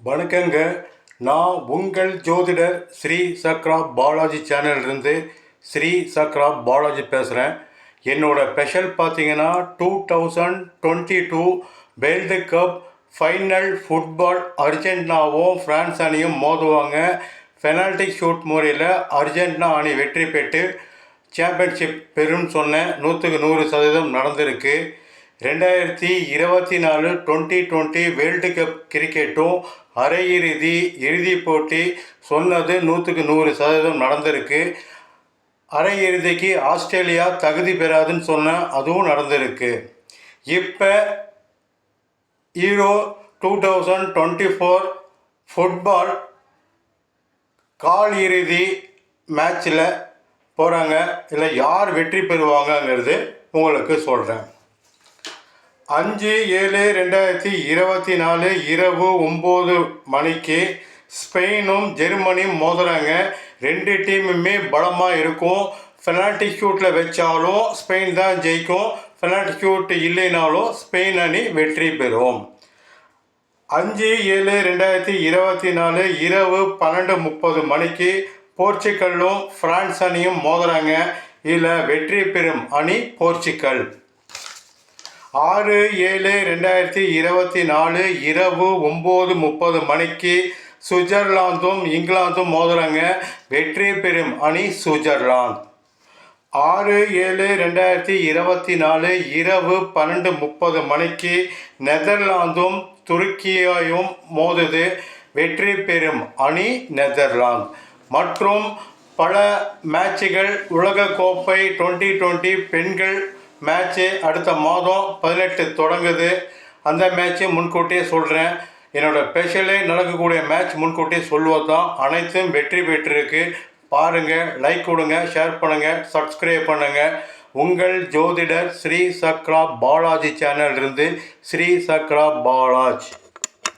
வணக்கங்க. நான் உங்கள் ஜோதிடர் ஸ்ரீ சக்ரா பாலாஜி சேனல்லேருந்து ஸ்ரீ சக்ரா பாலாஜி பேசுகிறேன். என்னோடய ஸ்பெஷல் பார்த்தீங்கன்னா 2022 வேர்ல்டு கப் ஃபைனல் ஃபுட்பால் அர்ஜென்டினாவும் ஃப்ரான்ஸ் அணியும் மோதுவாங்க. பெனால்டி ஷூட் முறையில் அர்ஜென்டினா அணி வெற்றி பெற்று சாம்பியன்ஷிப் பெறும்னு சொன்னேன். 100% நடந்திருக்கு. 2024 2020 வேர்ல்டு கப் கிரிக்கெட்டும் அரையிறுதி இறுதி போட்டி சொன்னது 100% நடந்திருக்கு. அரையிறுதிக்கு ஆஸ்திரேலியா தகுதி பெறாதுன்னு சொன்ன அதுவும் நடந்திருக்கு. இப்போ யூரோ 2024 ஃபுட்பால் கால் இறுதி மேட்சில் போகிறாங்க. இல்லை யார் வெற்றி பெறுவாங்கங்கிறது உங்களுக்கு சொல்கிறேன். 5/7/2024 இரவு 9 மணிக்கு ஸ்பெயினும் ஜெர்மனியும் மோதுறாங்க. ரெண்டு டீமுமே பலமாக இருக்கும். பெனால்டி ஷூட்டில் வச்சாலும் ஸ்பெயின் தான் ஜெயிக்கும், பெனால்டி ஷூட் இல்லைனாலும் ஸ்பெயின் அணி வெற்றி பெறும். 5/7/2024 இரவு 12:30 மணிக்கு போர்ச்சுகலும் பிரான்ஸ் அணியும் மோதுறாங்க. இதில் வெற்றி பெறும் அணி போர்ச்சுகல். 6/7/2024 இரவு 9:30 மணிக்கு சுவிட்சர்லாந்தும் இங்கிலாந்தும் மோதுறாங்க. வெற்றி பெறும் அணி சுவிட்சர்லாந்து. 6/7/2024 இரவு 12:30 மணிக்கு நெதர்லாந்தும் துருக்கியையும் மோதுது. வெற்றி பெறும் அணி நெதர்லாந்து. மற்றும் பல மேட்சுகள் உலகக்கோப்பை 2020 பெண்கள் மேட்ச்சு அடுத்த மாதம் 18 தொடங்குது. அந்த மேட்ச்சு முன்கூட்டியே சொல்கிறேன். என்னோடய ஸ்பெஷலே நடக்கக்கூடிய மேட்ச் முன்கூட்டியே சொல்வது தான். அனைத்தும் வெற்றி பெற்றிருக்கு. பாருங்கள், லைக் கொடுங்க, ஷேர் பண்ணுங்கள், சப்ஸ்கிரைப் பண்ணுங்கள். உங்கள் ஜோதிடர் ஸ்ரீ சக்ரா பாலாஜி சேனல் இருந்து ஸ்ரீ சக்ரா பாலாஜி.